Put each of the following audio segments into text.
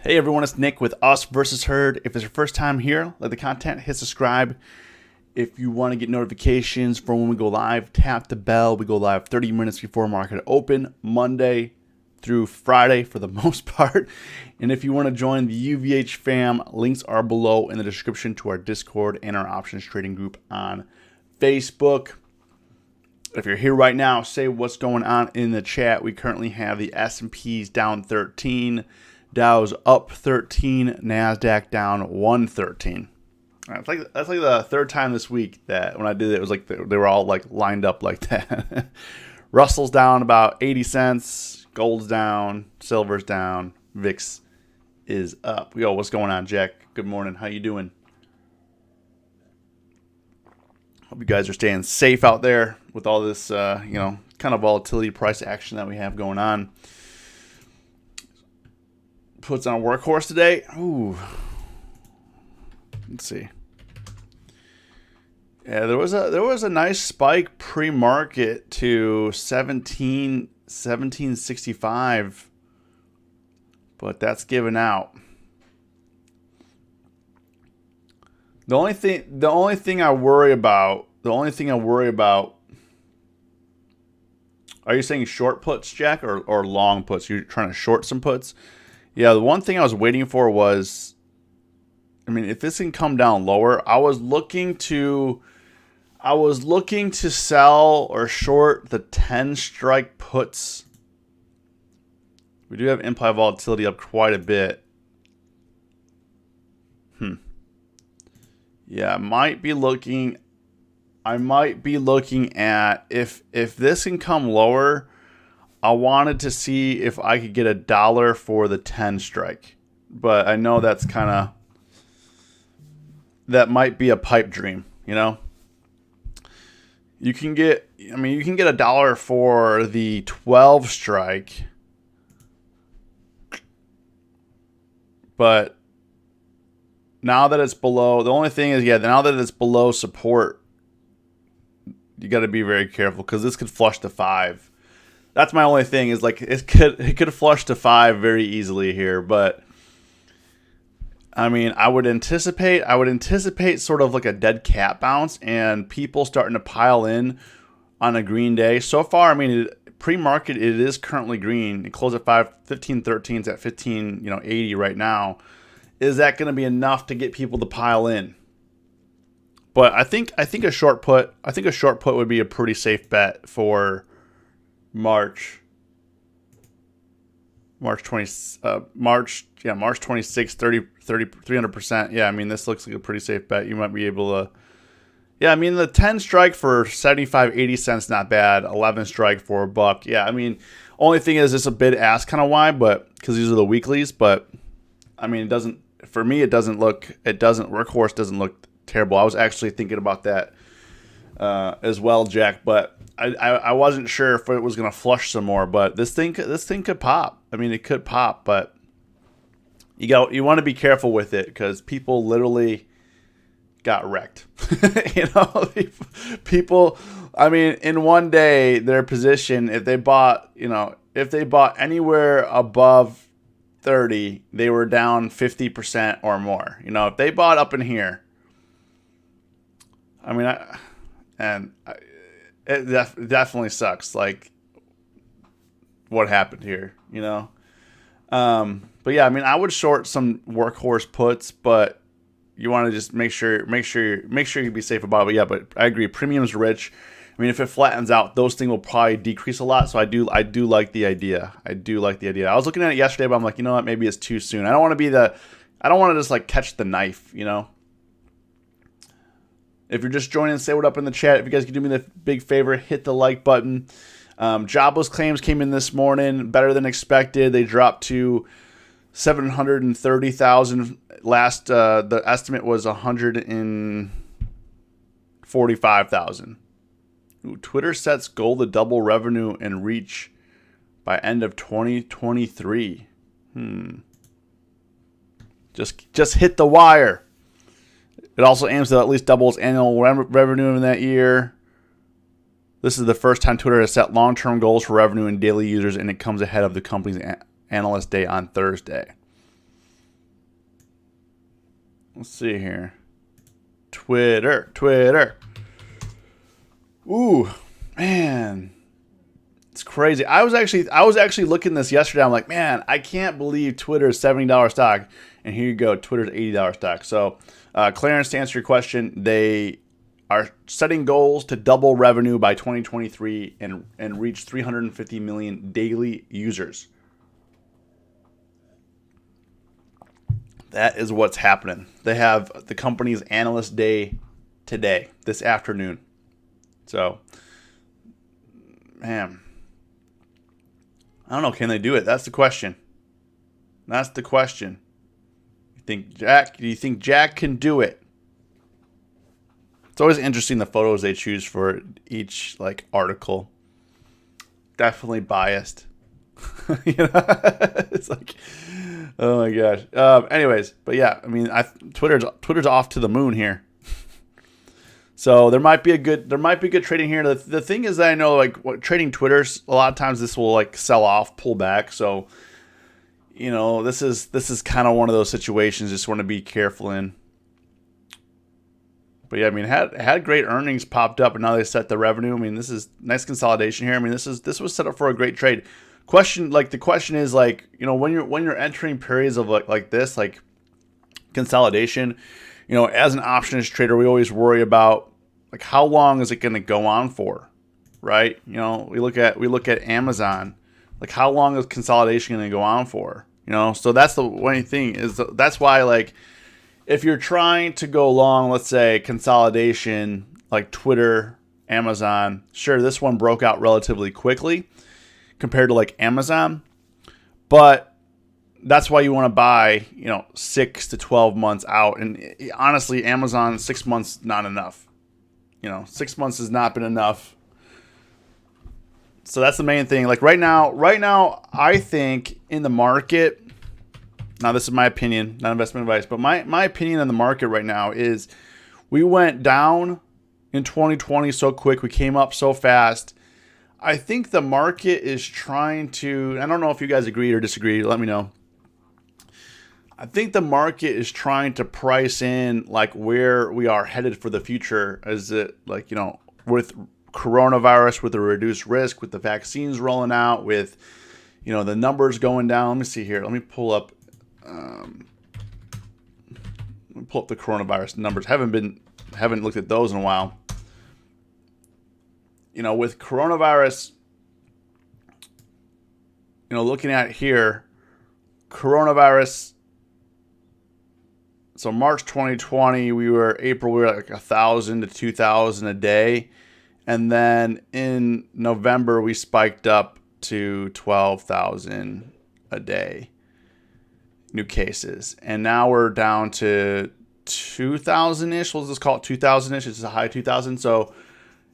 Hey everyone, it's Nick with Us versus Herd. If it's your first time here, like the content, hit subscribe. If you want to get notifications for when we go live, tap the bell. We go live 30 minutes before market open, Monday through Friday for the most part. And if you want to join the UVH fam, links are below in the description to our Discord and our options trading group on Facebook. If you're here right now, say what's going on in the chat. We currently have the S&P's down 13. Dow's up 13, NASDAQ down 113. That's like the third time this week that when I did it, it was like they were all like lined up like that. Russell's down about 80 cents, gold's down, silver's down, VIX is up. Yo, what's going on, Jack? Good morning. How you doing? Hope you guys are staying safe out there with all this, kind of volatility price action that we have going on. Puts on a workhorse today. Ooh. Let's see. Yeah, there was a nice spike pre-market to 1765, but that's given out. The only thing I worry about. Are you saying short puts, Jack, or long puts? You're trying to short some puts? Yeah, the one thing I was waiting for was, if this can come down lower, I was looking to sell or short the 10 strike puts. We do have implied volatility up quite a bit. Yeah, I might be looking at if this can come lower. I wanted to see if I could get $1 for the 10 strike, but I know that might be a pipe dream, You can get $1 for the 12 strike, but now that it's below, the only thing is, now that it's below support, you got to be very careful because this could flush to 5. That's my only thing is it could flush to 5 very easily here, but I would anticipate sort of like a dead cat bounce and people starting to pile in on a green day. So far, pre-market it is currently green. It closed at 15.13. It's at 1580 right now. Is that going to be enough to get people to pile in? But I think a short put would be a pretty safe bet for March 26, 300%. Yeah, this looks like a pretty safe bet. You might be able to. Yeah, the 10 strike for 75, 80 cents, not bad. 11 strike for $1. Yeah, only thing is it's a bid ask kind of wide, but because these are the weeklies. But it doesn't. For me, workhorse doesn't look terrible. I was actually thinking about that as well, Jack, but I wasn't sure if it was going to flush some more, but this thing could pop. It could pop, but you want to be careful with it because people literally got wrecked. People. In one day, their position, if they bought anywhere above 30, they were down 50% or more. If they bought up in here, it definitely sucks, like what happened here, But yeah, I would short some workhorse puts, but you want to just make sure you be safe about it. But yeah, but I agree, premium's rich. If it flattens out, those things will probably decrease a lot. So I do like the idea. I was looking at it yesterday, but I'm like, you know what? Maybe it's too soon. I don't want to just like catch the knife, If you're just joining, say what up in the chat. If you guys could do me the big favor, hit the like button. Jobless claims came in this morning, better than expected. They dropped to 730,000. Last, the estimate was 145,000. Twitter sets goal to double revenue and reach by end of 2023. Just hit the wire. It also aims to at least double its annual revenue in that year. This is the first time Twitter has set long-term goals for revenue and daily users, and it comes ahead of the company's analyst day on Thursday. Let's see here. Twitter. Ooh, man. It's crazy. I was actually looking this yesterday. I'm like, man, I can't believe Twitter is $70 stock. And here you go, Twitter's $80 stock. So, Clarence, to answer your question, they are setting goals to double revenue by 2023 and reach 350 million daily users. That is what's happening. They have the company's analyst day today, this afternoon. So, man, I don't know. Can they do it? That's the question. That's the question. Do you think Jack can do it? It's always interesting the photos they choose for each like article. Definitely biased. You know? It's like, oh my gosh. Anyways, but yeah, I mean, Twitter's off to the moon here. So there might be a good trading here. The thing is that I know like trading Twitter's a lot of times this will like sell off, pull back. So you know, this is kind of one of those situations. Just want to be careful in. But yeah, I mean, had great earnings popped up, and now they set the revenue. I mean, this is nice consolidation here. I mean, this was set up for a great trade. The question is like, you know, when you're entering periods of like this, like consolidation, you know, as an options trader, we always worry about like how long is it going to go on for, right? You know, we look at Amazon, like how long is consolidation going to go on for? You know, so that's the one thing that's why like if you're trying to go long, let's say consolidation like Twitter, Amazon, sure, this one broke out relatively quickly compared to like Amazon, but that's why you want to buy, you know, 6 to 12 months out. And honestly, Amazon 6 months not enough. You know, 6 months has not been enough. So that's the main thing. Like right now, I think in the market, now this is my opinion, not investment advice, but my opinion on the market right now is we went down in 2020 so quick, we came up so fast. I think the market is trying to, I don't know if you guys agree or disagree, let me know. I think the market is trying to price in like where we are headed for the future. Is it like, you know, with coronavirus, with the reduced risk, with the vaccines rolling out, with, you know, the numbers going down. Let me see here. Let me pull up the coronavirus numbers. Haven't looked at those in a while. You know, with coronavirus, you know, looking at here, coronavirus. So March 2020, April, we were like 1,000 to 2,000 a day. And then in November, we spiked up to 12,000 a day, new cases. And now we're down to 2,000-ish. We'll just call it 2,000-ish. It's a high 2,000. So,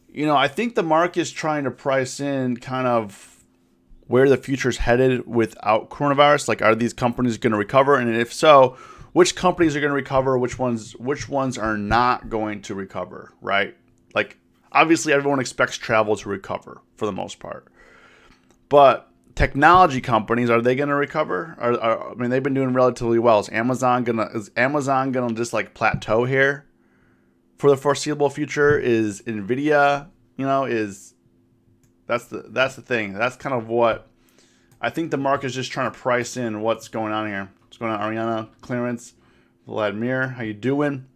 you know, I think the market is trying to price in kind of where the future is headed without coronavirus. Like, are these companies going to recover? And if so, which companies are going to recover? Which ones are not going to recover, right? Like, obviously, everyone expects travel to recover for the most part. But technology companies, are they going to recover? I mean, they've been doing relatively well. Is Amazon gonna just like plateau here for the foreseeable future? Is Nvidia, you know, that's the thing. That's kind of what I think the market is just trying to price in what's going on here. What's going on, Ariana, Clarence, Vladimir? How you doing?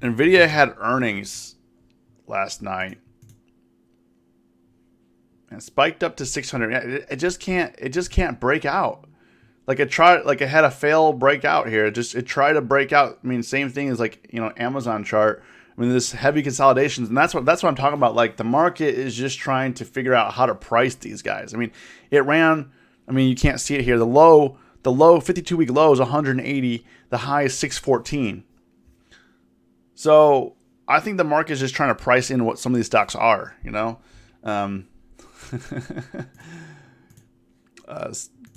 Nvidia had earnings last night and spiked up to 600. It just can't break out. Like it had a fail breakout here. It tried to break out. I mean, same thing as like, you know, Amazon chart. I mean, this heavy consolidations, and that's what I'm talking about. Like the market is just trying to figure out how to price these guys. I mean, it ran. I mean, you can't see it here. The low 52-week low is 180. The high is 614. So I think the market is just trying to price in what some of these stocks are, you know.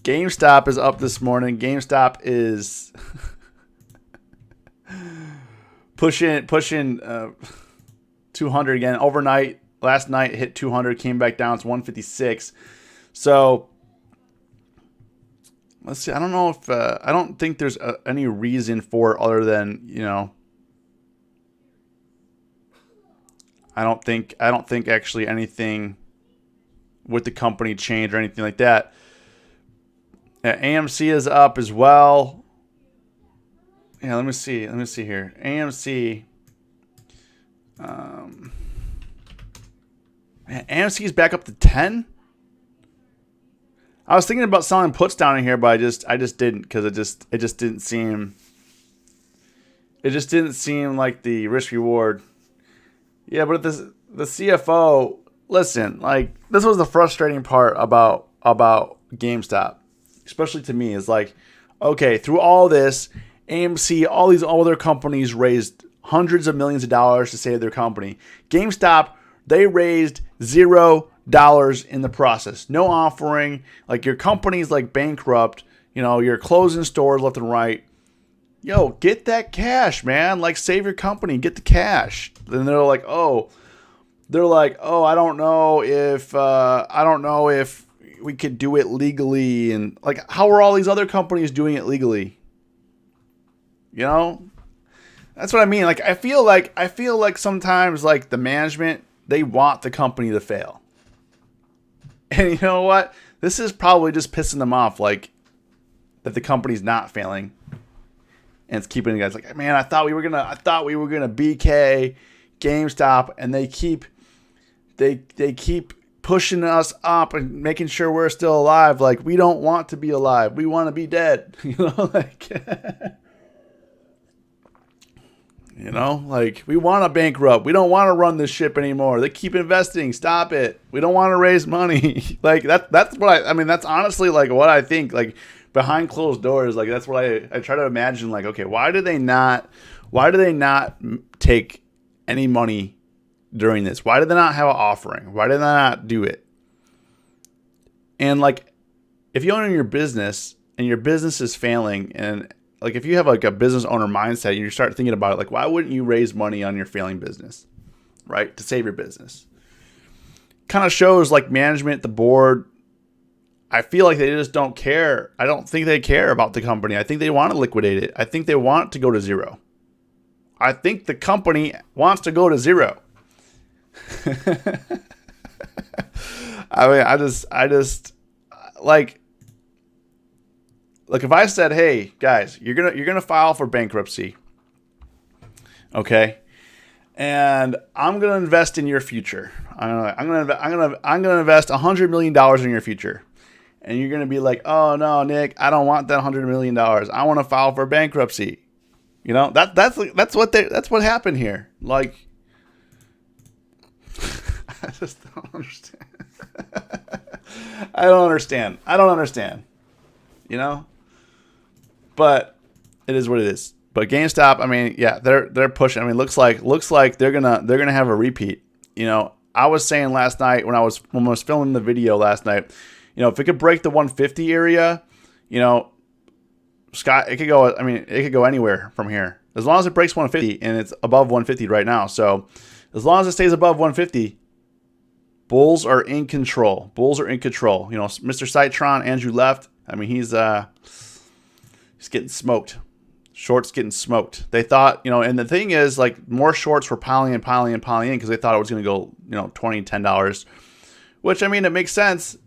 GameStop is up this morning. GameStop is pushing 200 again. Overnight, last night it hit 200, came back down. It's 156. So let's see. I don't know if I don't think there's any reason for it other than, you know, I don't think actually anything with the company changed or anything like that. AMC is up as well. Yeah, let me see here. AMC. AMC is back up to 10. I was thinking about selling puts down in here, but I just didn't, because it just didn't seem like the risk reward. Yeah, but the CFO, listen, like, this was the frustrating part about GameStop, especially to me, is like, okay, through all this, AMC, all these other companies raised hundreds of millions of dollars to save their company. GameStop, they raised $0 in the process. No offering. Like, your company's like bankrupt. You know, you're closing stores left and right. Yo, get that cash, man. Like, save your company. Get the cash. Then they're like, oh, I don't know if we could do it legally. And like, how are all these other companies doing it legally? You know, that's what I mean. Like, I feel like sometimes, like, the management, they want the company to fail. And you know what? This is probably just pissing them off, like, that the company's not failing. And it's keeping the guys like, man, I thought we were gonna BK GameStop, and they keep pushing us up and making sure we're still alive. Like, we don't want to be alive. We want to be dead. You know, like, you know, like, we want to bankrupt. We don't want to run this ship anymore. They keep investing. Stop it. We don't want to raise money. Like, that's what I mean, that's honestly, like, what I think, like, behind closed doors. Like, that's what I try to imagine. Like, okay, why do they not take any money during this? Why did they not have an offering? Why did they not do it? And, like, if you own your business and your business is failing, and like, if you have like a business owner mindset and you start thinking about it, like, why wouldn't you raise money on your failing business, right? To save your business. Kind of shows, like, management, the board, I feel like they just don't care. I don't think they care about the company. I think they want to liquidate it. I think they want to go to zero. I think the company wants to go to zero. I mean, I just like, if I said, "Hey guys, you're gonna file for bankruptcy, okay, and I'm gonna invest in your future. I'm gonna invest $100 million in your future," and you're gonna be like, "Oh no, Nick, I don't want that $100 million. I want to file for bankruptcy." You know, that's what happened here. Like, I just don't understand. I don't understand. You know? But it is what it is. But GameStop, I mean, yeah, they're pushing. I mean, looks like they're gonna have a repeat. You know, I was saying last night when I was filming the video last night, you know, if it could break the 150 area, you know, Scott, it could go anywhere from here. As long as it breaks 150, and it's above 150 right now. So as long as it stays above 150, bulls are in control. You know, Mr. Citron, Andrew left. I mean, he's getting smoked. Shorts getting smoked. They thought, you know, and the thing is, like, more shorts were piling in because they thought it was going to go, you know, $20, $10, which, I mean, it makes sense.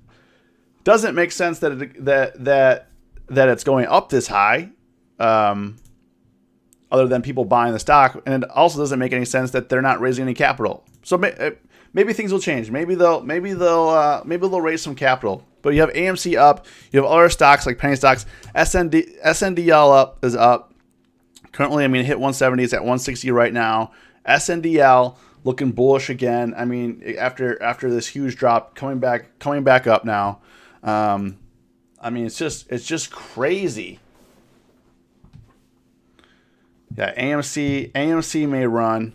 Doesn't make sense that it's going up this high, other than people buying the stock, and it also doesn't make any sense that they're not raising any capital. So maybe things will change. Maybe they'll raise some capital. But you have AMC up. You have other stocks like penny stocks. SNDL is up. Currently, I mean, it hit 170. It's at 160 right now. SNDL looking bullish again. I mean, after this huge drop, coming back up now. I mean, it's just crazy. Yeah, AMC may run.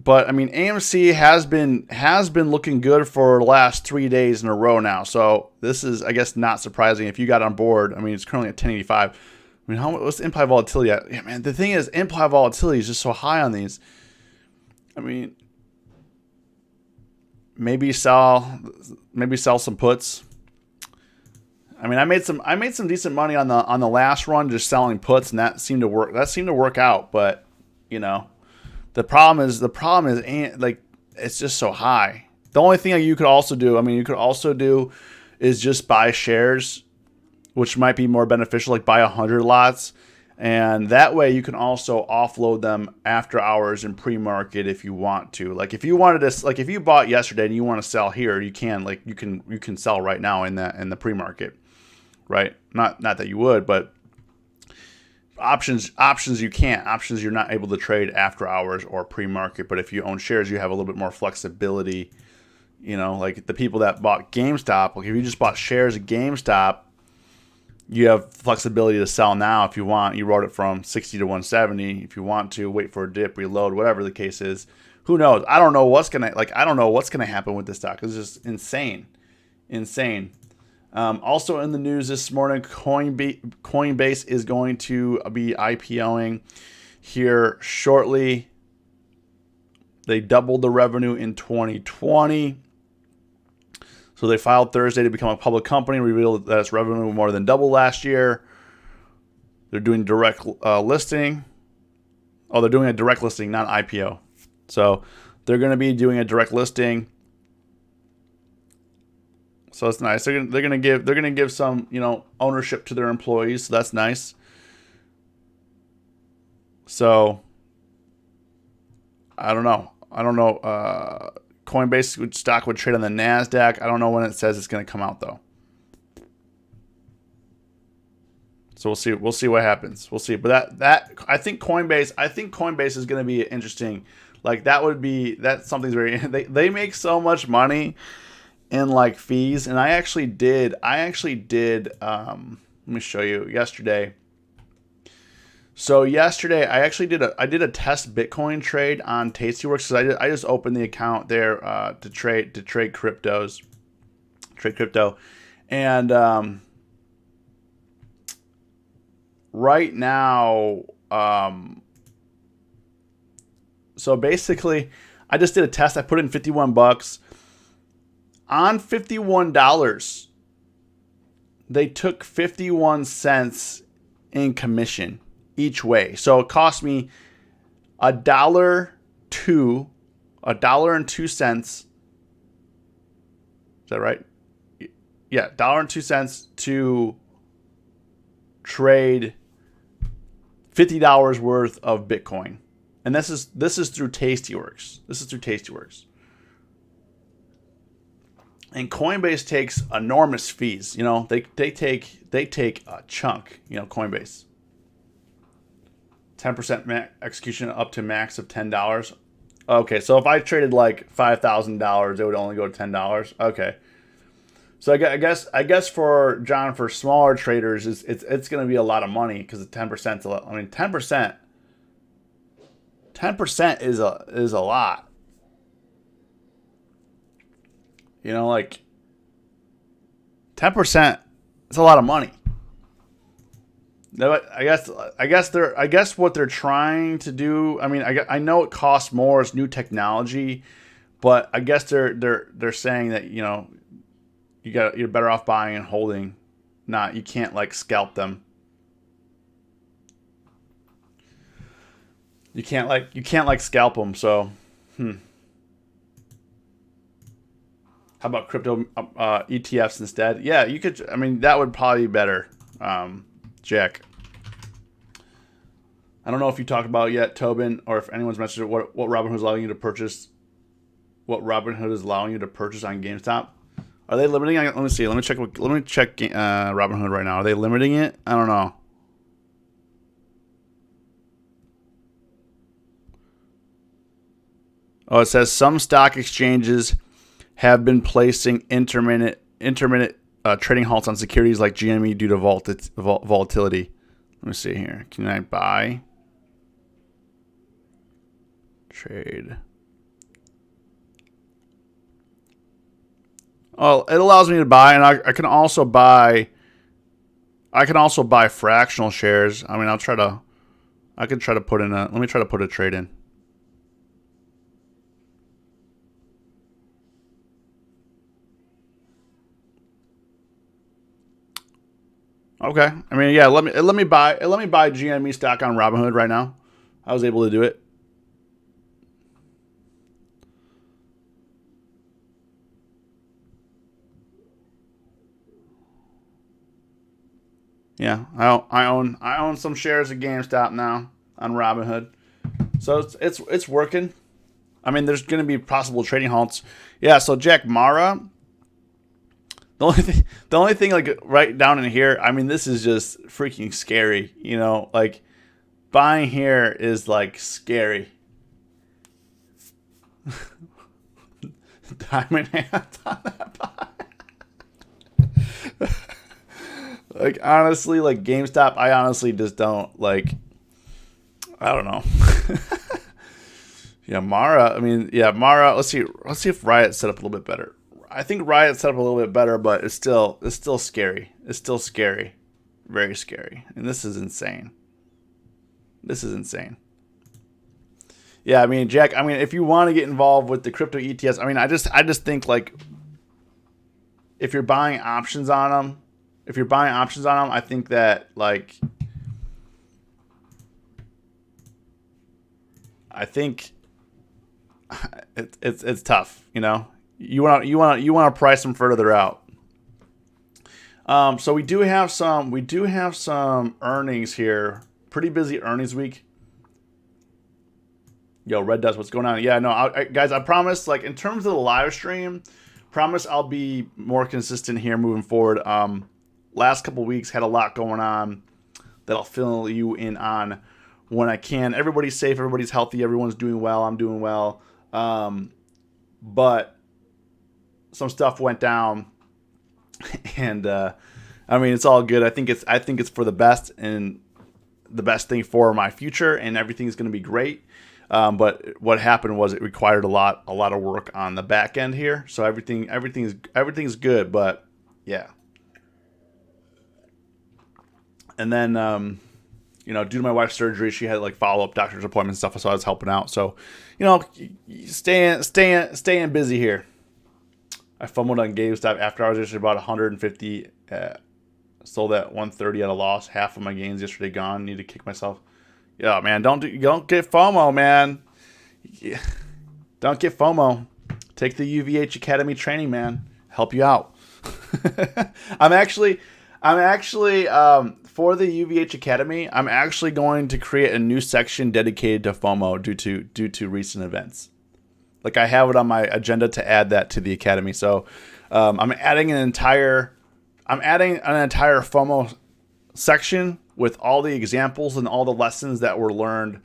But I mean, AMC has been looking good for the last 3 days in a row now. So this is, I guess, not surprising if you got on board. I mean, it's currently at 1085. I mean, what's the implied volatility at? Yeah, man, the thing is, implied volatility is just so high on these. I mean, maybe sell some puts. I mean, I made some decent money on the last run just selling puts, and that seemed to work. That seemed to work out, but you know, the problem is like it's just so high. The only thing that you could also do, is just buy shares, which might be more beneficial. Like buy 100 lots, and that way you can also offload them after hours in pre-market if you want to. Like if you wanted to, like if you bought yesterday and you want to sell here, you can. Like you can sell right now in the pre-market. Right? Not that you would, but options you can't. Options you're not able to trade after hours or pre-market. But if you own shares, you have a little bit more flexibility. You know, like the people that bought GameStop, like if you just bought shares of GameStop, you have flexibility to sell now if you want. You wrote it from 60 to 170. If you want to wait for a dip, reload, whatever the case is. Who knows? I don't know what's gonna happen with this stock. It's just insane. Also in the news this morning, Coinbase is going to be IPOing here shortly. They doubled the revenue in 2020. So they filed Thursday to become a public company, revealed that its revenue more than doubled last year. They're doing direct listing. Oh, they're doing a direct listing, not IPO. So they're going to be doing a direct listing. So it's nice. They're gonna give some, you know, ownership to their employees. So that's nice. So I don't know. Coinbase stock would trade on the NASDAQ. I don't know when it says it's going to come out though. So we'll see. We'll see what happens. We'll see. But I think Coinbase is going to be interesting. Like that's something's very. They make so much money in like fees, and I actually did let me show you yesterday. So yesterday I did a test Bitcoin trade on Tastyworks, because I just opened the account there to trade crypto, and right now so basically I just did a test. I put in $51. On $51, they took 51 cents in commission each way. So it cost me $1.02. Is that right? Yeah, $1.02 to trade $50 worth of Bitcoin. And this is through Tastyworks. And Coinbase takes enormous fees. You know, they take a chunk. You know, Coinbase, 10% execution up to max of $10. Okay, so if I traded like $5,000, it would only go to $10. Okay, so I guess for John, for smaller traders, it's going to be a lot of money, because 10% a lot. I mean, 10% is a lot. You know, like 10% is a lot of money. I guess what they're trying to do. I mean, I know it costs more. It's new technology, but I guess they're saying that, you know, you're better off buying and holding. You can't like scalp them. You can't like scalp them. So, How about crypto ETFs instead? Yeah, you could. I mean, that would probably be better, Jack. I don't know if you talked about it yet, Tobin, or if anyone's mentioned it, what Robinhood is allowing you to purchase. What Robinhood is allowing you to purchase on GameStop. Are they limiting? Let me see. Let me check Robinhood right now. Are they limiting it? I don't know. Oh, it says some stock exchanges have been placing intermittent trading halts on securities like GME due to volatility. Let me see here. Can I buy? Trade. Oh, it allows me to buy, and I can also buy. I can also buy fractional shares. I mean, I could try to put in a. Let me try to put a trade in. Okay. I mean, yeah. Let me buy GME stock on Robinhood right now. I was able to do it. Yeah, I own some shares of GameStop now on Robinhood, so it's working. I mean, there's going to be possible trading halts. Yeah. So Jack Mara, the only thing like right down in here. I mean, this is just freaking scary. You know, like buying here is like scary. Diamond hands on that buy. Like honestly, like GameStop, I honestly just don't like. I don't know. Yeah, Mara. I mean, yeah, Mara. Let's see if Riot's set up a little bit better. I think Riot's set up a little bit better, but it's still scary. It's still scary, very scary. And this is insane. This is insane. Yeah, I mean, Jack. I mean, if you want to get involved with the crypto ETFs, I mean, I just think like if you're buying options on them, I think that like I think it's tough. You know, you want to price them further out. So we do have some earnings here. Pretty busy earnings week. Yo, Red Dust, what's going on? Yeah, no, guys, I promise. Like in terms of the live stream, promise I'll be more consistent here moving forward. Last couple weeks had a lot going on that I'll fill you in on when I can. Everybody's safe, everybody's healthy, everyone's doing well. I'm doing well, but some stuff went down, and I mean it's all good. I think it's for the best and the best thing for my future, and everything's going to be great. But what happened was it required a lot of work on the back end here. So everything's good, but yeah. And then, due to my wife's surgery, she had like follow-up doctor's appointments and stuff. So I was helping out. So, staying busy here. I fumbled on GameStop after hours yesterday, about 150. Sold at 130 at a loss. Half of my gains yesterday gone. Need to kick myself. Yeah, man, don't get FOMO, man. Yeah. Don't get FOMO. Take the UVH Academy training, man. Help you out. I'm actually for the UVH Academy. I'm actually going to create a new section dedicated to FOMO due to recent events. Like I have it on my agenda to add that to the Academy. So I'm adding an entire FOMO section with all the examples and all the lessons that were learned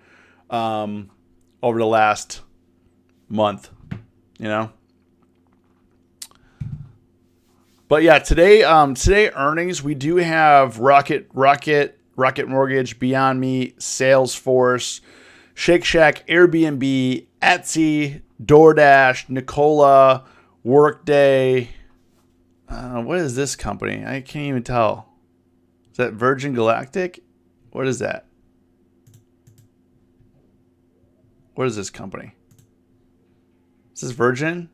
over the last month, But yeah, today earnings, we do have Rocket Mortgage, Beyond Meat, Salesforce, Shake Shack, Airbnb, Etsy, DoorDash, Nikola, Workday. What is this company? I can't even tell. Is that Virgin Galactic? What is that? What is this company? Is this Virgin?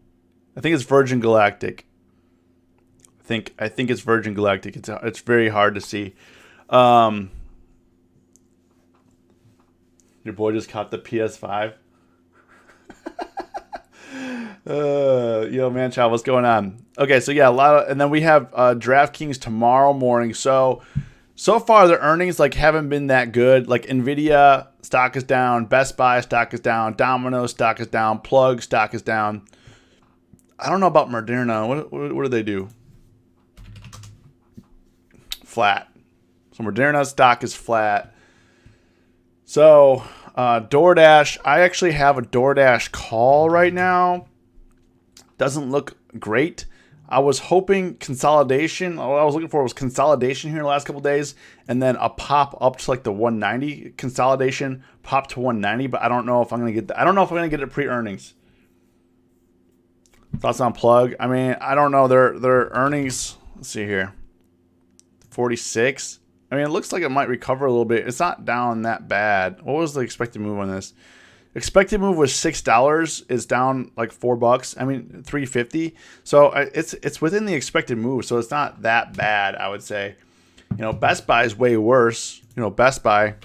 I think it's Virgin Galactic. I think it's Virgin Galactic. It's very hard to see. Your boy just caught the PS5. Yo, man, child, what's going on? Okay, so yeah, and then we have DraftKings tomorrow morning. So far the earnings haven't been that good. Like Nvidia stock is down, Best Buy stock is down, Domino's stock is down, Plug stock is down. I don't know about Moderna. What do they do? Flat. So Moderna stock is flat. So DoorDash, I actually have a DoorDash call right now. Doesn't look great. I was hoping consolidation. What I was looking for was consolidation here in the last couple of days, and then a pop up to the 190 consolidation, pop to 190. But I don't know if I'm gonna get that. I don't know if I'm gonna get it pre-earnings. Thoughts on Plug? I mean, I don't know. Their earnings. Let's see here. 46. I mean, it looks like it might recover a little bit. It's not down that bad. What was the expected move on this? Expected move was $6. It's down like $4. I mean, $3.50. So it's within the expected move. So it's not that bad, I would say. You know, Best Buy is way worse. You know, Best Buy.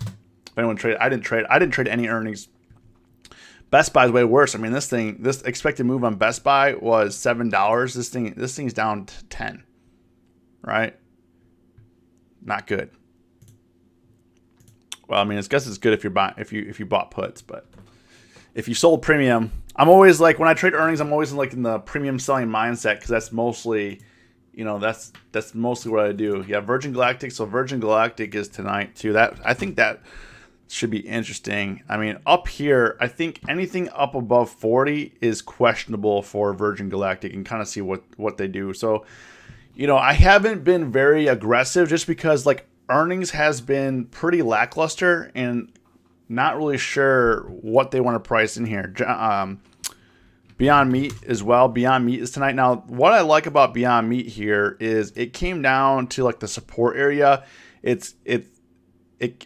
If anyone traded, I didn't trade any earnings. Best Buy is way worse. I mean, this expected move on Best Buy was $7. This thing's down to 10. Right? Not good. Well, I mean, I guess it's good if you bought puts, but if you sold premium, I'm always like, when I trade earnings, I'm always like in the premium selling mindset, because that's mostly, you know, that's mostly what I do. Yeah, Virgin Galactic. So Virgin Galactic is tonight too. I think that should be interesting. I mean, up here, I think anything up above 40 is questionable for Virgin Galactic, and kind of see what they do. So, you know, I haven't been very aggressive just because like earnings has been pretty lackluster, and not really sure what they want to price in here. Beyond Meat as well. Beyond Meat is tonight. Now, what I like about Beyond Meat here is it came down to like the support area. It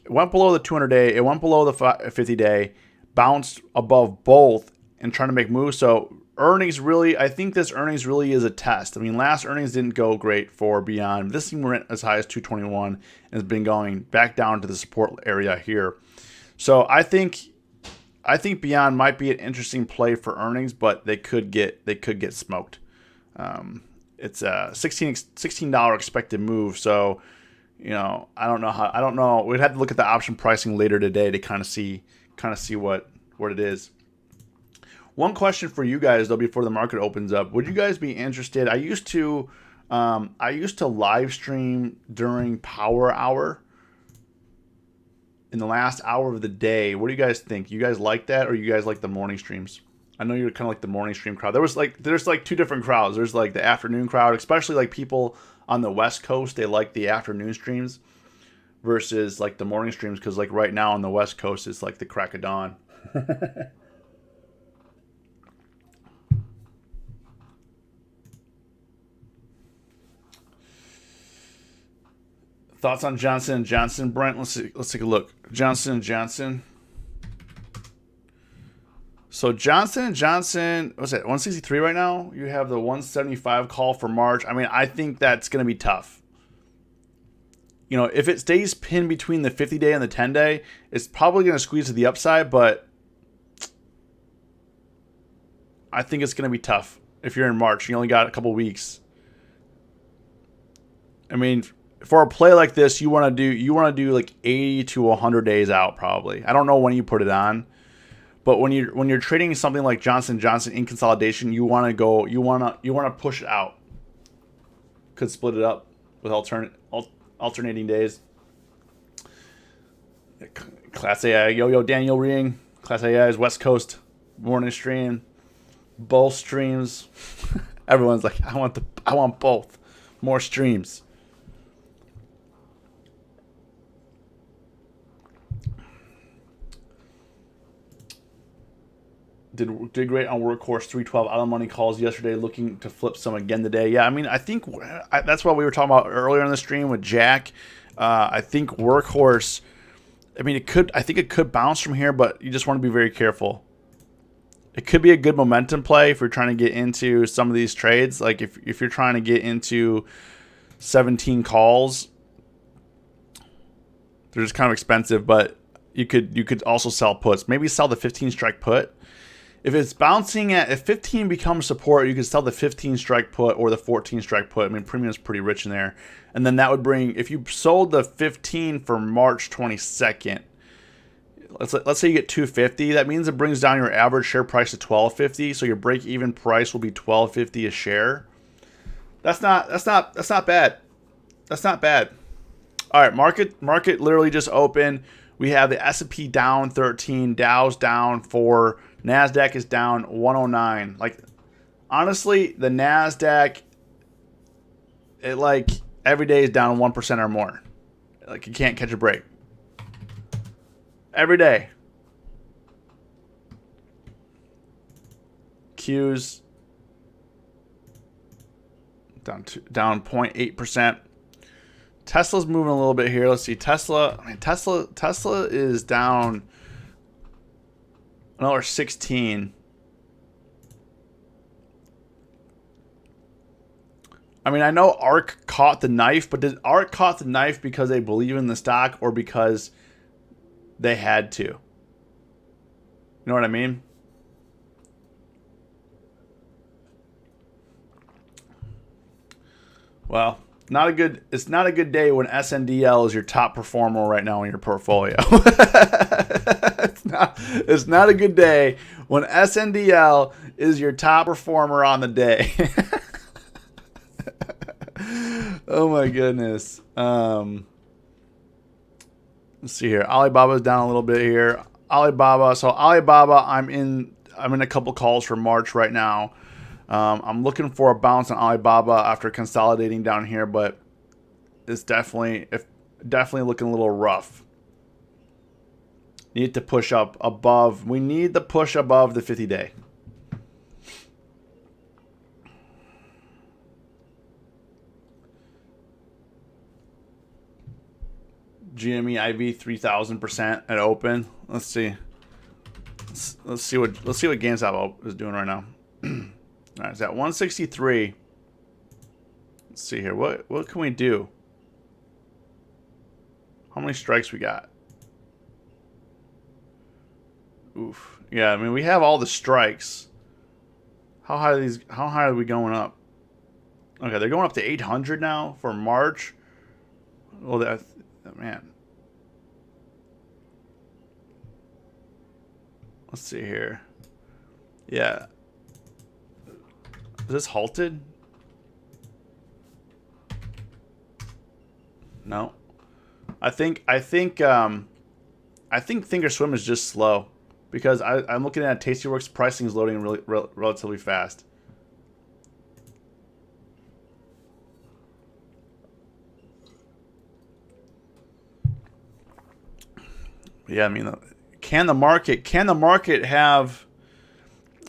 went below the 200-day. It went below the 50-day. Bounced above both and trying to make moves. So earnings really, I think this earnings really is a test. I mean, last earnings didn't go great for Beyond. This thing went as high as 221 and has been going back down to the support area here. So I think Beyond might be an interesting play for earnings, but they could get smoked. It's a $16 expected move, so you know, I don't know. We'd have to look at the option pricing later today to kind of see what it is. One question for you guys though before the market opens up: would you guys be interested? I used to live stream during Power Hour. In the last hour of the day, what do you guys think? You guys like that, or you guys like the morning streams? I know you're kind of like the morning stream crowd. There's like two different crowds. There's like the afternoon crowd, especially like people on the West Coast. They like the afternoon streams versus like the morning streams, because like right now on the West Coast it's like the crack of dawn. Thoughts on Johnson & Johnson, Brent? Let's take a look. Johnson & Johnson. So Johnson & Johnson, what's that, 163 right now? You have the 175 call for March. I mean, I think that's going to be tough. You know, if it stays pinned between the 50-day and the 10-day, it's probably going to squeeze to the upside, but I think it's going to be tough. If you're in March, you only got a couple weeks. I mean, for a play like this, you want to do like 80 to 100 days out probably. I don't know when you put it on, but when you're trading something like Johnson & Johnson in consolidation, you want to push it out. Could split it up with alternating days. Class AI, Yo Daniel Ring, Class AI's West Coast morning stream, both streams. Everyone's like, I want both, more streams. Did great on Workhorse 312 out of money calls yesterday, looking to flip some again today. Yeah, I mean, I think that's what we were talking about earlier in the stream with Jack. I think Workhorse, I mean, I think it could bounce from here, but you just want to be very careful. It could be a good momentum play if you're trying to get into some of these trades. Like if you're trying to get into 17 calls, they're just kind of expensive, but you could also sell puts. Maybe sell the 15 strike put. If it's bouncing if 15 becomes support, you can sell the 15 strike put or the 14 strike put. I mean, premium's pretty rich in there. And then that would bring, if you sold the 15 for March 22nd, let's say you get 250, that means it brings down your average share price to 1250. So your break even price will be 1250 a share. That's not bad. That's not bad. All right, market literally just opened. We have the S&P down 13, Dow's down 4, NASDAQ is down 109. Like, honestly, the NASDAQ, it like every day is down 1% or more. Like, you can't catch a break. Every day. Q's down 0.8%. Tesla's moving a little bit here. Let's see. Tesla is down another 16. I mean, I know ARK caught the knife, but did ARK caught the knife because they believe in the stock or because they had to? You know what I mean? Well, it's not a good day when SNDL is your top performer right now in your portfolio. It's not a good day when SNDL is your top performer on the day. Oh my goodness. Let's see here. Alibaba's down a little bit here. Alibaba, I'm in a couple calls for March right now. I'm looking for a bounce on Alibaba after consolidating down here, but it's definitely looking a little rough. Need to push up above. We need to push above the 50-day. GME IV 3000% at open. Let's see. Let's see what GameStop is doing right now. All right, it's at 163. Let's see here. What can we do? How many strikes we got? Oof. Yeah, I mean we have all the strikes. How high are we going up? Okay, they're going up to 800 now for March. Well, man. Let's see here. Yeah. Is this halted? No. I think Thinkorswim is just slow because I'm looking at Tastyworks pricing is loading relatively fast. Yeah, I mean, can the market have?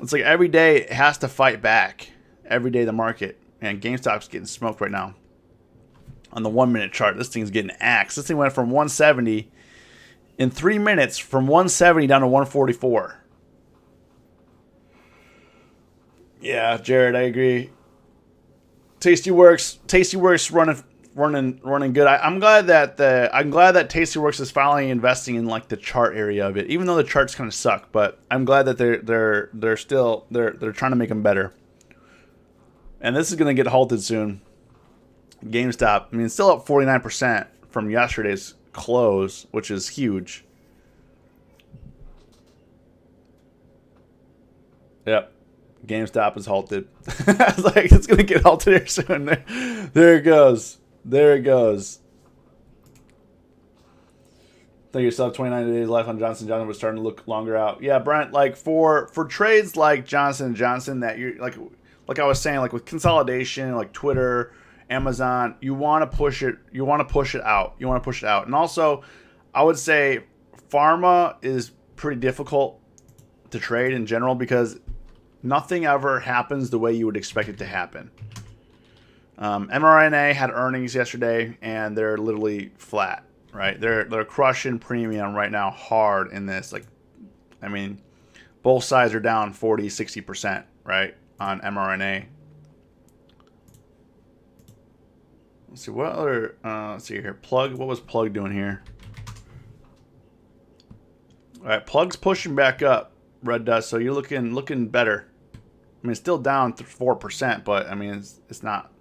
It's like every day it has to fight back. Every day the market, and GameStop's getting smoked right now. On the 1 minute chart, this thing's getting axed. This thing went from 170 in 3 minutes, from 170 down to 144. Yeah, Jared, I agree. Tastyworks running good. I'm glad that Tastyworks is finally investing in like the chart area of it, even though the charts kind of suck. But I'm glad that they're trying to make them better. And this is gonna get halted soon. GameStop, I mean, it's still up 49% from yesterday's close, which is huge. Yep. GameStop is halted. I was like, it's going to get halted here soon. There it goes. There it goes. Think yourself 29 days left on Johnson & Johnson was starting to look longer out. Yeah, Brent, like for trades like Johnson & Johnson that you're like I was saying, like with consolidation, like Twitter, Amazon, you want to push it. You want to push it out. And also, I would say pharma is pretty difficult to trade in general because nothing ever happens the way you would expect it to happen. mRNA had earnings yesterday, and they're literally flat. Right? They're crushing premium right now hard in this. Like, I mean, both sides are down 40, 60%, right, on mRNA. Let's see what other. Let's see here. Plug. What was Plug doing here? All right, Plug's pushing back up. Red Dust. So you're looking better. I mean, it's still down 4%, but I mean, it's not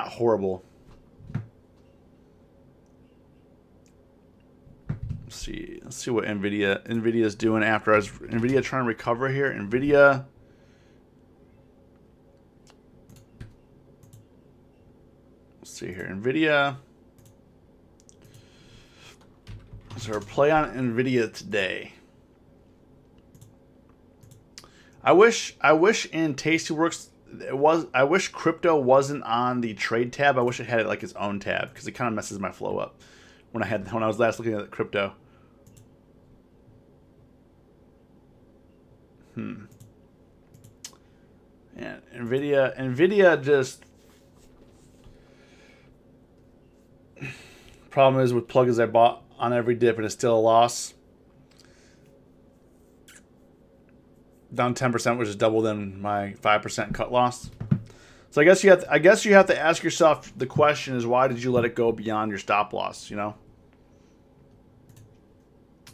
horrible. Let's see what Nvidia's doing after Nvidia trying to recover here. Nvidia. Let's see here. Nvidia. Is there a play on Nvidia today? I wish in Tastyworks I wish crypto wasn't on the trade tab. I wish it had it like its own tab because it kind of messes my flow up when I was last looking at crypto. And Nvidia just problem is with Plug is I bought on every dip and it's still a loss. Down 10%, which is double than my 5% cut loss. So I guess you have to ask yourself the question is, why did you let it go beyond your stop loss, you know?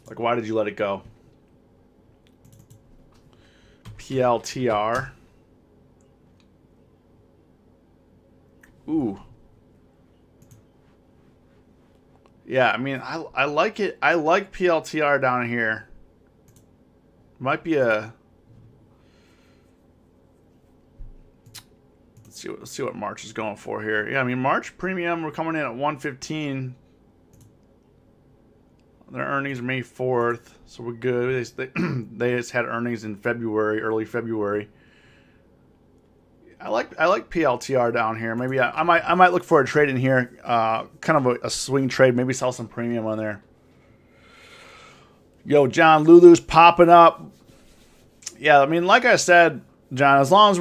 Like, why did you let it go? PLTR. Ooh. Yeah, I mean, I like it. I like PLTR down here. Might be a... Let's see what March is going for here. Yeah, I mean, March premium, we're coming in at 115. Their earnings are May 4th, so we're good. They just had earnings in February, early February. I like PLTR down here. Maybe I might look for a trade in here, kind of a swing trade. Maybe sell some premium on there. Yo, John, Lulu's popping up. Yeah, I mean, like I said, John, as long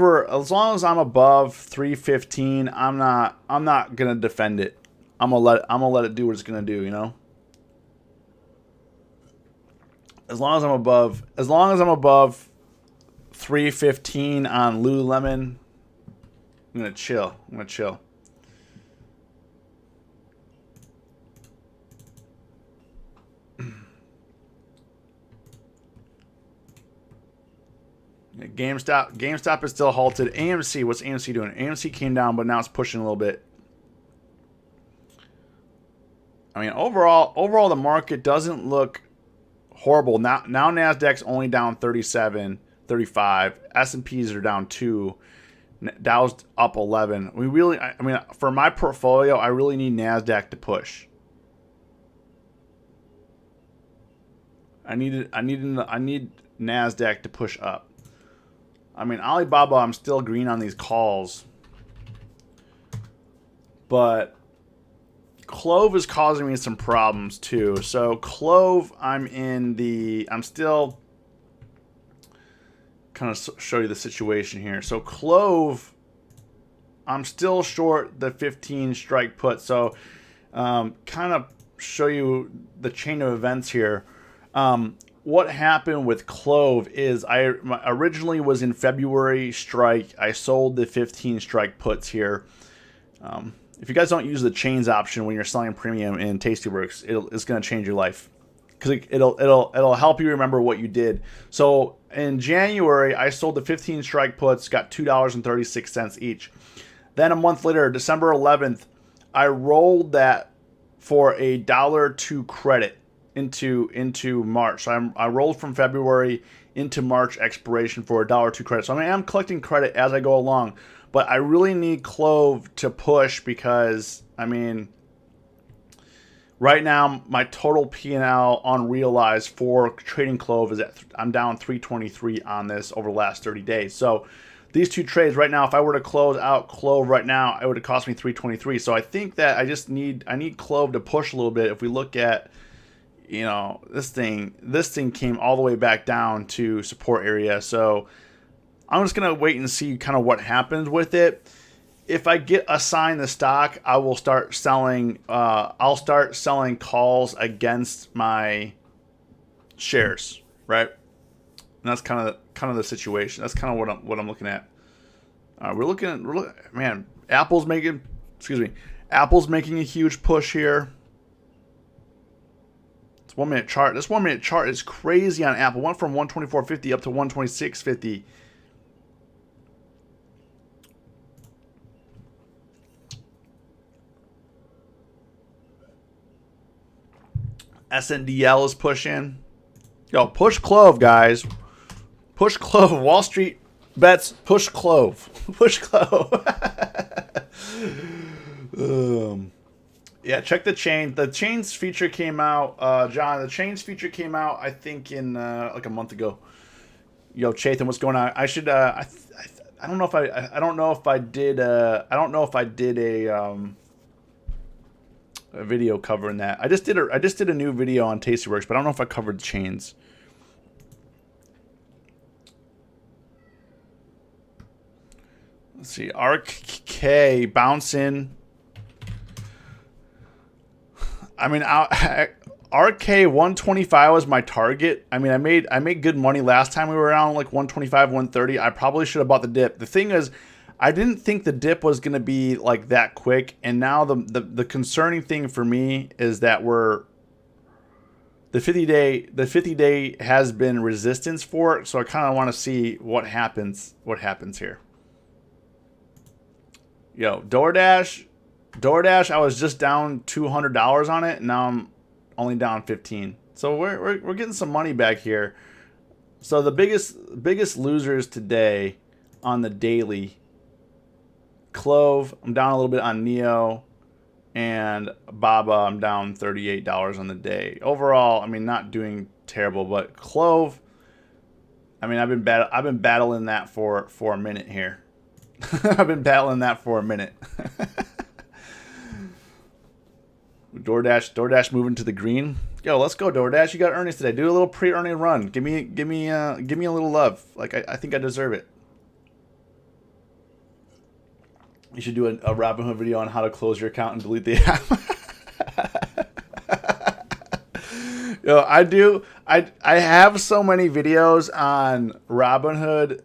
as I'm above 315, I'm not gonna defend it. I'm gonna let it do what it's gonna do, you know. As long as I'm above 315 on Lululemon, I'm gonna chill. GameStop is still halted. AMC, what's AMC doing? AMC came down, but now it's pushing a little bit. I mean, overall, the market doesn't look horrible. Now Nasdaq's only down 37, 35. S&Ps are down 2. Dow's up 11. I mean, for my portfolio, I really need Nasdaq to push. I need Nasdaq to push up. I mean, Alibaba, I'm still green on these calls, but Clove is causing me some problems too. So Clove, I'm still kind of show you the situation here. So Clove, I'm still short the 15 strike put. So kind of show you the chain of events here. What happened with Clove is originally was in February strike. I sold the 15 strike puts here. If you guys don't use the chains option when you're selling premium in Tastyworks, it's going to change your life, because it'll help you remember what you did. So in January, I sold the 15 strike puts, got $2.36 each. Then a month later, December 11th, I rolled that for a $1.02 credit into March. So I rolled from February into March expiration for a $1.02 credit. So I mean, I'm collecting credit as I go along, but I really need Clove to push, because I mean, right now my total P&L unrealized for trading Clove is I'm down 323 on this over the last 30 days. So these two trades right now, if I were to close out Clove right now, it would have cost me 323. So I think that I need Clove to push a little bit. If we look at, you know, this thing came all the way back down to support area. So I'm just going to wait and see kind of what happens with it. If I get assigned the stock, I will start selling. I'll start selling calls against my shares, right? And that's kind of the situation. That's kind of what I'm looking at. Man, Apple's making a huge push here. It's 1 minute chart. This 1 minute chart is crazy on Apple. Went from 124.50 up to 126.50. SNDL is pushing. Yo, push Clove, guys. Push Clove. Wall Street bets. Push Clove. Push Clove. Yeah, check the chain. The chains feature came out, John. The chains feature came out, I think, in like a month ago. Yo, Chathan, what's going on? I should. I don't know if I did a video covering that. I just did a new video on Tastyworks, but I don't know if I covered the chains. Let's see. RK bouncing. I mean, RK 125 was my target. I mean, I made good money last time we were around like 125, 130. I probably should have bought the dip. The thing is, I didn't think the dip was going to be like that quick. And now the concerning thing for me is that the 50-day has been resistance for it. So I kind of want to see what happens here. Yo, DoorDash, I was just down $200 on it. And now I'm only down 15. So we're getting some money back here. So the biggest losers today on the daily, Clove, I'm down a little bit on Neo, and Baba, I'm down $38 on the day. Overall, I mean, not doing terrible, but Clove, I mean, I've been battling that for a minute here. I've been battling that for a minute. DoorDash moving to the green. Yo, let's go, DoorDash. You got earnings today. Do a little pre-earning run. Give me a little love. Like I think I deserve it. You should do a Robinhood video on how to close your account and delete the app. Yo, I do. I have so many videos on Robinhood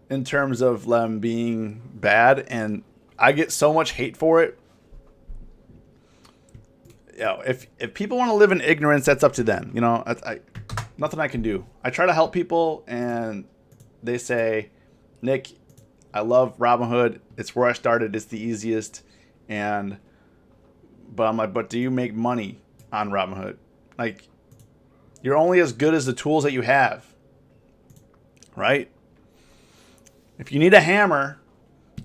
in terms of them being bad, and I get so much hate for it. You know, if people want to live in ignorance, that's up to them. You know, nothing I can do. I try to help people, and they say, Nick, I love Robinhood. It's where I started. It's the easiest. But I'm like, but do you make money on Robinhood? Like, you're only as good as the tools that you have, right? If you need a hammer,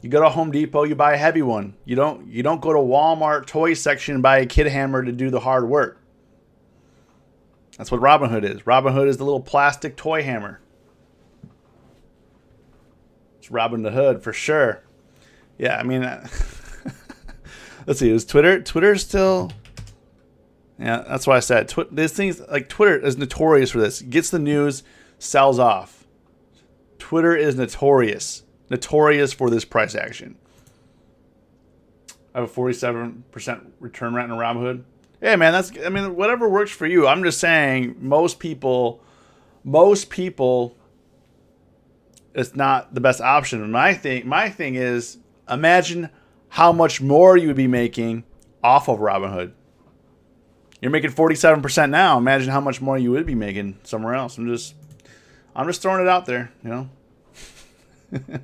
you go to Home Depot, you buy a heavy one. You don't go to Walmart toy section and buy a kid hammer to do the hard work. That's what Robinhood is. Robinhood is the little plastic toy hammer. It's Robin the Hood for sure. Yeah, I mean, let's see. Is Twitter still? Yeah, that's why I said these things, like Twitter is notorious for this. Gets the news, sells off. Twitter is notorious for this price action. I have a 47% return rate in Robinhood. Yeah, man, whatever works for you. I'm just saying, most people, it's not the best option. My thing is, imagine how much more you would be making off of Robinhood. You're making 47% now. Imagine how much more you would be making somewhere else. I'm just throwing it out there, you know. I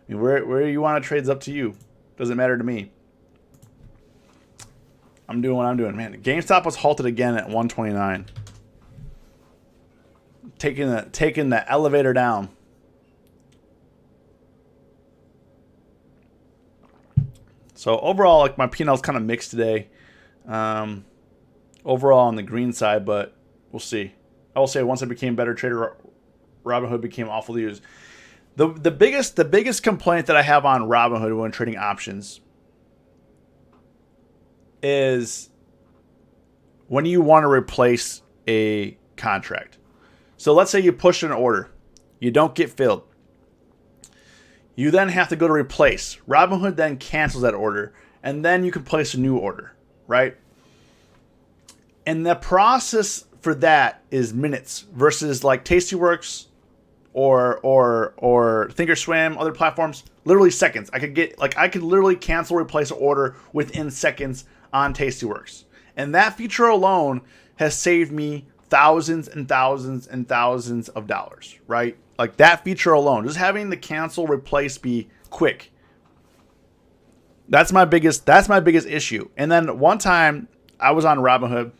mean, where you want to trade's up to you. Doesn't matter to me. I'm doing what I'm doing, man. GameStop was halted again at 129. Taking the elevator down. So overall, like, my P&L is kind of mixed today. Overall on the green side, but we'll see. I will say, once I became a better trader, Robinhood became awful to use. The biggest complaint that I have on Robinhood when trading options is when you want to replace a contract. So let's say you push an order, you don't get filled. You then have to go to replace. Robinhood then cancels that order, and then you can place a new order, right? And the process for that is minutes versus like Tastyworks or Thinkorswim, other platforms, literally seconds. I could literally cancel, replace an order within seconds on Tastyworks. And that feature alone has saved me thousands and thousands and thousands of dollars, right? Like that feature alone, just having the cancel replace be quick. That's my biggest issue. And then one time I was on Robinhood,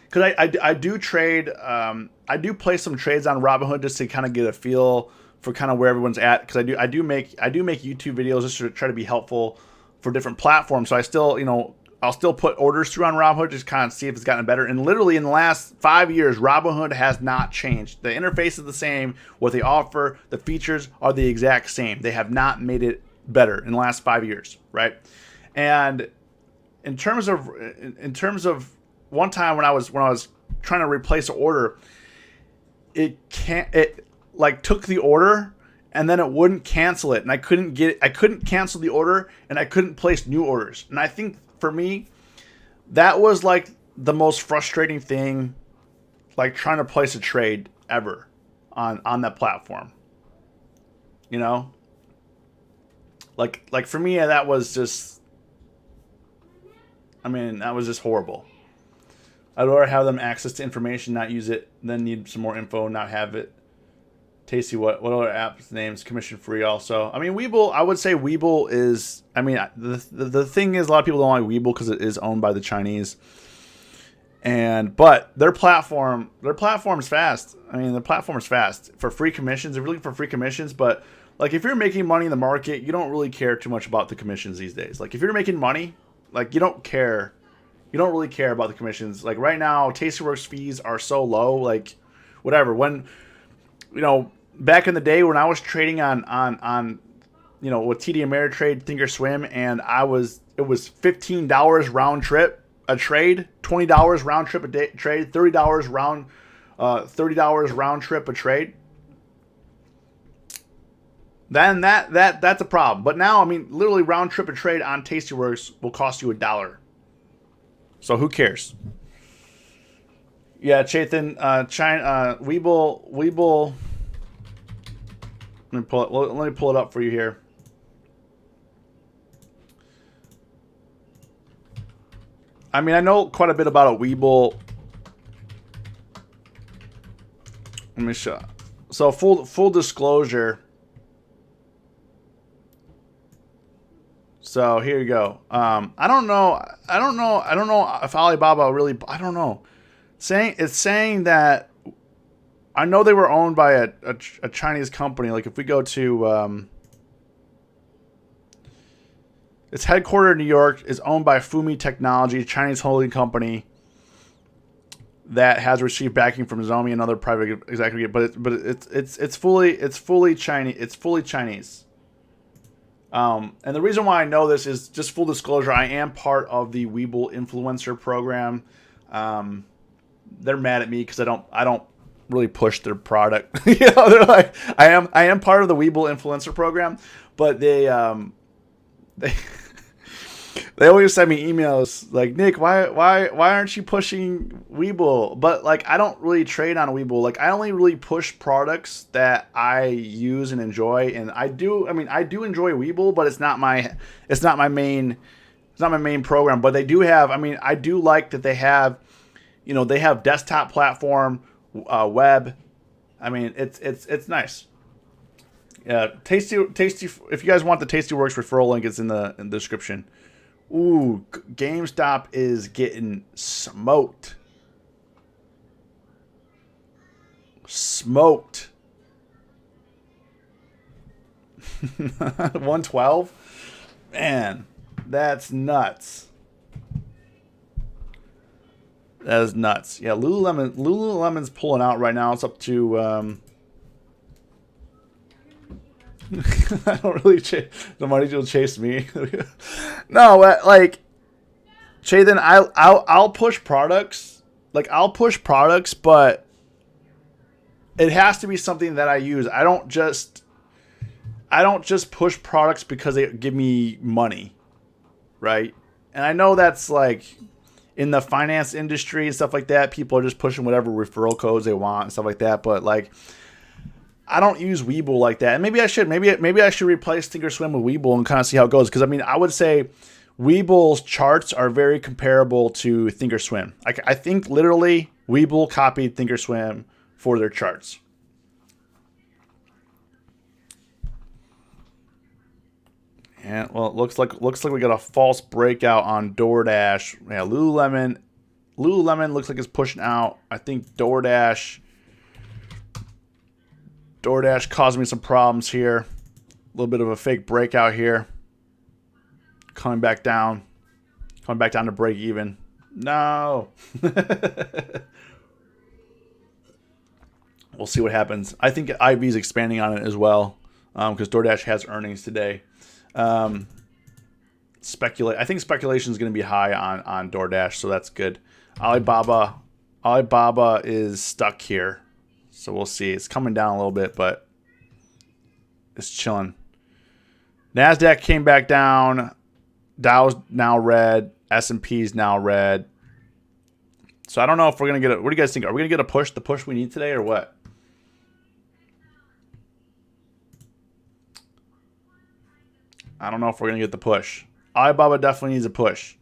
because I do trade, I do play some trades on Robinhood just to kind of get a feel for kind of where everyone's at. Because I do make YouTube videos just to try to be helpful for different platforms. So I still, I'll still put orders through on Robinhood just kind of see if it's gotten better. And literally in the last 5 years, Robinhood has not changed. The interface is the same. What they offer, the features are the exact same. They have not made it better in the last 5 years, right? And in terms of one time when I was trying to replace an order, it took the order and then it wouldn't cancel it, and I couldn't cancel the order, and I couldn't place new orders. And I think for me, that was like the most frustrating thing, like trying to place a trade ever on that platform. Like for me, that was just, I mean, that was just horrible. I'd rather have them access to information, not use it, then need some more info, not have it. Tasty, what other apps names commission free also? I mean, Webull, I would say Webull is, I mean, the thing is, a lot of people don't like Webull because it is owned by the Chinese. But their platform is fast. I mean, the platform is fast for free commissions. They're looking for free commissions, but like if you're making money in the market, you don't really care too much about the commissions these days. Like if you're making money, like you don't care. You don't really care about the commissions. Like right now, Tastyworks fees are so low. Like whatever. When back in the day when I was trading on with TD Ameritrade, Thinkorswim, and it was $15 round trip a trade, $20 round trip a day trade, $30 round trip a trade. Then that's a problem. But now, I mean, literally round trip a trade on Tastyworks will cost you $1. So who cares? Yeah, Chathan, Webull. Let me pull it up for you here. I mean, I know quite a bit about a Webull. Let me show. So full disclosure. So here you go. I don't know if Alibaba really. I don't know. It's saying that. I know they were owned by a Chinese company. Like if we go to, it's headquartered in New York, is owned by Fumi Technology, Chinese holding company that has received backing from Xiaomi and other private executives. But it's fully Chinese. It's fully Chinese. And the reason why I know this is just full disclosure. I am part of the Webull influencer program. They're mad at me because I don't really push their product. They're like, I am part of the Webull influencer program, but they always send me emails like, Nick, why aren't you pushing Webull? But like, I don't really trade on Webull. Like, I only really push products that I use and enjoy, and I do enjoy Webull, but it's not my main program. But they do have, I do like that they have, they have desktop platform, web. I mean, it's nice. Yeah, tasty. If you guys want the Tastyworks referral link, it's in the description. Ooh, GameStop is getting smoked. 112? Man, that's nuts. That is nuts. Yeah, Lululemon's pulling out right now. It's up to I don't really chase the money will chase me. No, like Chathan, I'll push products. Like I'll push products, but it has to be something that I use. I don't just push products because they give me money, right? And I know that's like in the finance industry and stuff like that, people are just pushing whatever referral codes they want and stuff like that. But like, I don't use Webull like that. And maybe I should. Maybe I should replace Thinkorswim with Webull and kind of see how it goes. Because I would say Webull's charts are very comparable to Thinkorswim. I think literally Webull copied Thinkorswim for their charts. And well, it looks like we got a false breakout on DoorDash. Yeah, Lululemon looks like it's pushing out. I think DoorDash caused me some problems here. A little bit of a fake breakout here. Coming back down to break even. No. We'll see what happens. I think IV is expanding on it as well, because DoorDash has earnings today. I think speculation is going to be high on DoorDash, so that's good. Alibaba is stuck here, so we'll see. It's coming down a little bit, but it's chilling. Nasdaq came back down. Dow's now red. S&P's now red. So I don't know if we're gonna get what do you guys think? Are we gonna get a push? The push we need today, or what? I don't know if we're going to get the push. Alibaba definitely needs a push.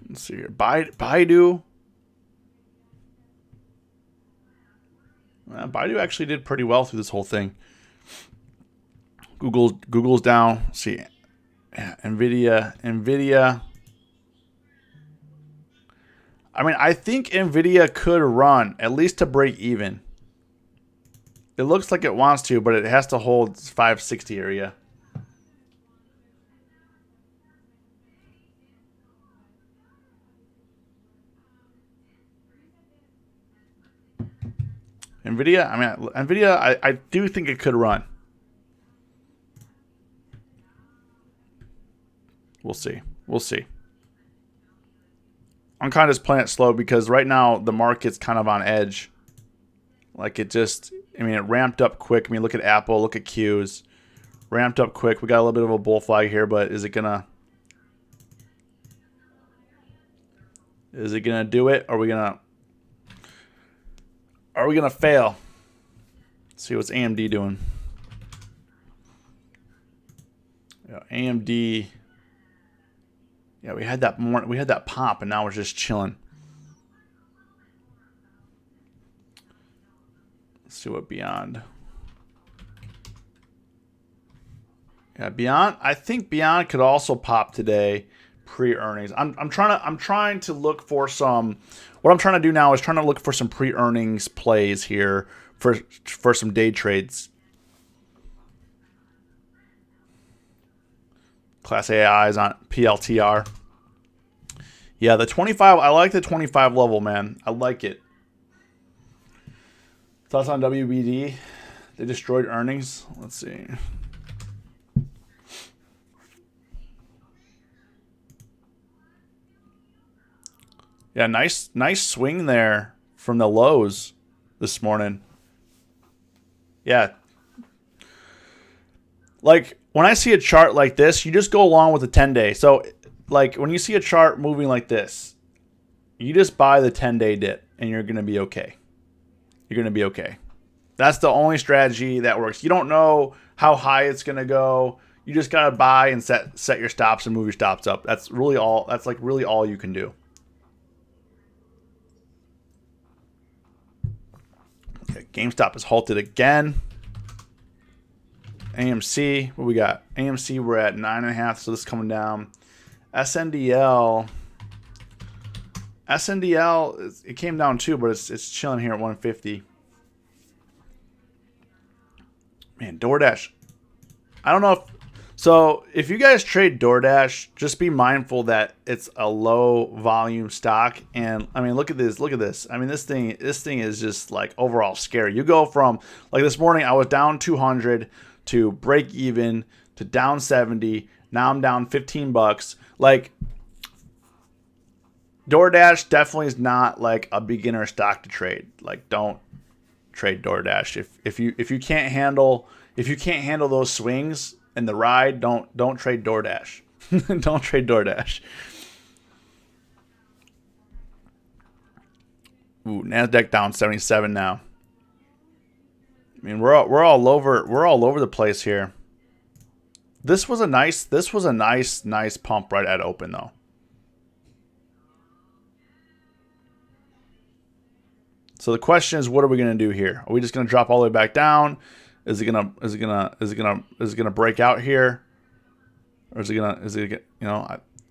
Let's see here. Baidu. Baidu actually did pretty well through this whole thing. Google's down. Let's see. Yeah, Nvidia. I mean, I think Nvidia could run at least to break even. It looks like it wants to, but it has to hold 560 area. Nvidia, I mean, Nvidia, I do think it could run. We'll see. We'll see. I'm kind of just playing it slow because right now the market's kind of on edge. Like it just, I mean, it ramped up quick. I mean, look at Apple, look at Q's. Ramped up quick. We got a little bit of a bull flag here, but is it gonna do it? Are we gonna fail? Let's see what's AMD doing. Yeah, AMD. Yeah, we had that pop, and now we're just chilling. Let's see what Beyond. Yeah, Beyond. I think Beyond could also pop today, pre-earnings. I'm trying to look for some. What I'm trying to do now is trying to look for some pre-earnings plays here for some day trades. Class AI is on PLTR. Yeah, the 25. I like the 25 level, man. I like it. Thoughts on WBD? They destroyed earnings. Let's see. Yeah, nice swing there from the lows this morning. Yeah. Like, when I see a chart like this, you just go along with the 10-day. So, like, when you see a chart moving like this, you just buy the 10-day dip, and you're going to be okay. You're going to be okay. That's the only strategy that works. You don't know how high it's going to go. You just got to buy and set your stops and move your stops up. That's really all. That's, like, really all you can do. Okay, GameStop is halted again. AMC, what we got? AMC, we're at 9.5, so this is coming down. SNDL, it came down too, but it's chilling here at 150. Man, DoorDash. I don't know if so. If you guys trade DoorDash, just be mindful that it's a low volume stock. And I mean, look at this. Look at this. I mean, this thing is just like overall scary. You go from like this morning, I was down 200 to break even to down 70. Now I'm down $15. Like, DoorDash definitely is not like a beginner stock to trade. Like, don't trade DoorDash. If you can't handle those swings and the ride, don't trade DoorDash. Don't trade DoorDash. Ooh, Nasdaq down 77 now. I mean, we're all over the place here. This was a nice pump right at open though. So the question is, what are we going to do here? Are we just going to drop all the way back down? Is it gonna break out here? Or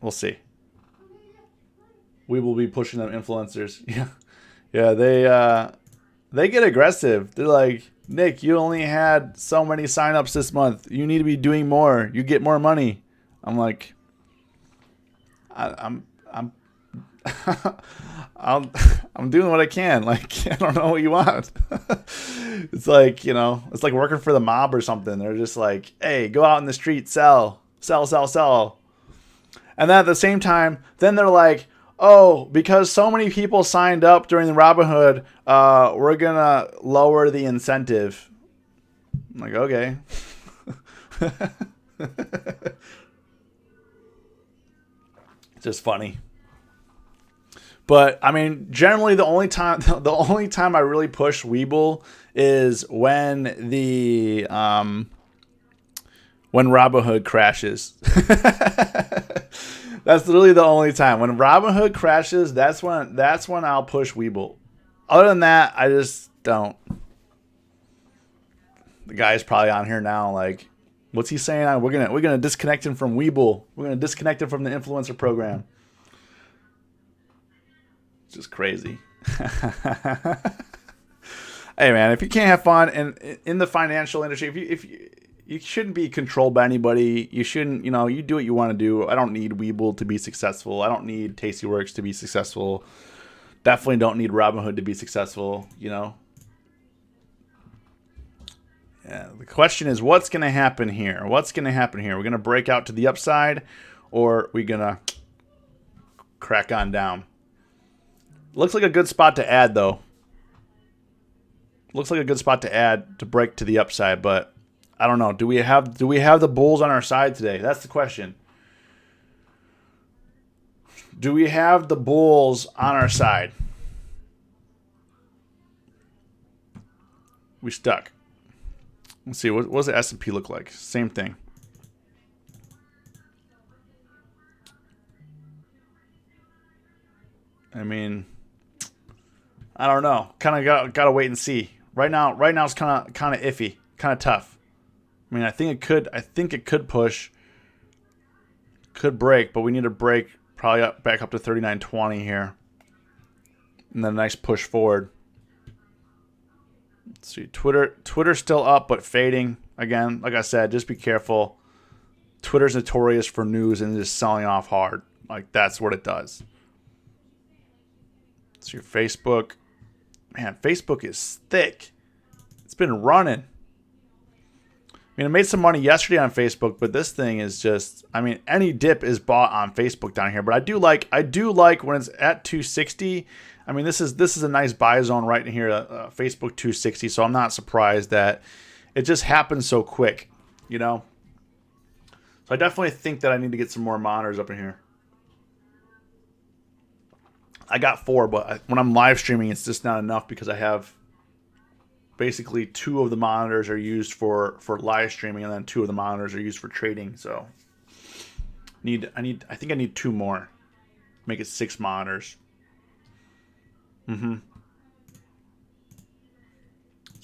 we'll see. We will be pushing them influencers. Yeah. Yeah, they get aggressive. They're like, Nick, you only had so many signups this month. You need to be doing more. You get more money. I'm like, I'm doing what I can. Like, I don't know what you want. It's like, it's like working for the mob or something. They're just like, hey, go out in the street, sell. And then at the same time, then they're like, oh, because so many people signed up during the Robinhood, we're going to lower the incentive. I'm like, okay. It's just funny. But I mean, generally the only time I really push Webull is when When Robinhood crashes. That's literally the only time. When Robinhood crashes, that's when I'll push Webull. Other than that, I just don't. The guy's probably on here now like, what's he saying? We're gonna disconnect him from Webull. We're gonna disconnect him from the influencer program. It's just crazy. Hey man, if you can't have fun in the financial industry, if you shouldn't be controlled by anybody. You shouldn't, you do what you want to do. I don't need Webull to be successful. I don't need Tastyworks to be successful. Definitely don't need Robinhood to be successful, Yeah, the question is, what's going to happen here? What's going to happen here? We're going to break out to the upside, or are we going to crack on down? Looks like a good spot to add, though. Looks like a good spot to add to break to the upside, but I don't know. Do we have the bulls on our side today? That's the question. Do we have the bulls on our side? We stuck. Let's see. What does the S&P look like? Same thing. I mean, I don't know. Kind of got to wait and see. Right now it's kind of iffy, kind of tough. I mean, I think it could push, could break, but we need to break probably back up to 39.20 here, and then a nice push forward. Let's see, Twitter's still up but fading again. Like I said, just be careful. Twitter's notorious for news and just selling off hard. Like that's what it does. So your Facebook, man, Facebook is thick. It's been running. I mean, I made some money yesterday on Facebook, but this thing is just, I mean, any dip is bought on Facebook down here. But I do like when it's at 260. I mean, this is a nice buy zone right in here, Facebook 260. So I'm not surprised that it just happens so quick, So I definitely think that I need to get some more monitors up in here. I got 4, but when I'm live streaming, it's just not enough because I have basically 2 of the monitors are used for live streaming, and then 2 of the monitors are used for trading. So I think I need 2 more. Make it 6 monitors. That's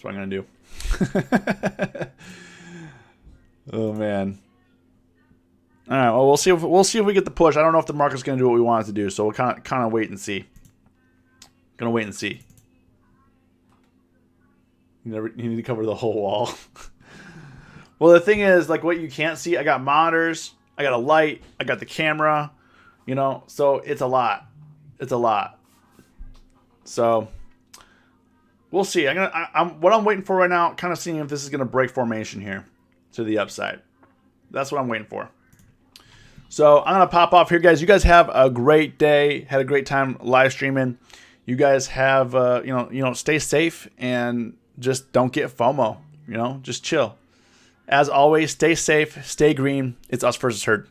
what I'm gonna do. Oh man. All right. Well, we'll see if we get the push. I don't know if the market's gonna do what we want it to do. So we'll kind of wait and see. Gonna wait and see. You need to cover the whole wall. Well, the thing is, like, what you can't see, I got monitors, I got a light, I got the camera, so it's a lot. It's a lot. So we'll see. What I'm waiting for right now, kind of seeing if this is gonna break formation here to the upside. That's what I'm waiting for. So I'm gonna pop off here, guys. You guys have a great day. Had a great time live streaming. You guys have stay safe and just don't get FOMO, just chill. As always, stay safe, stay green. It's us versus herd.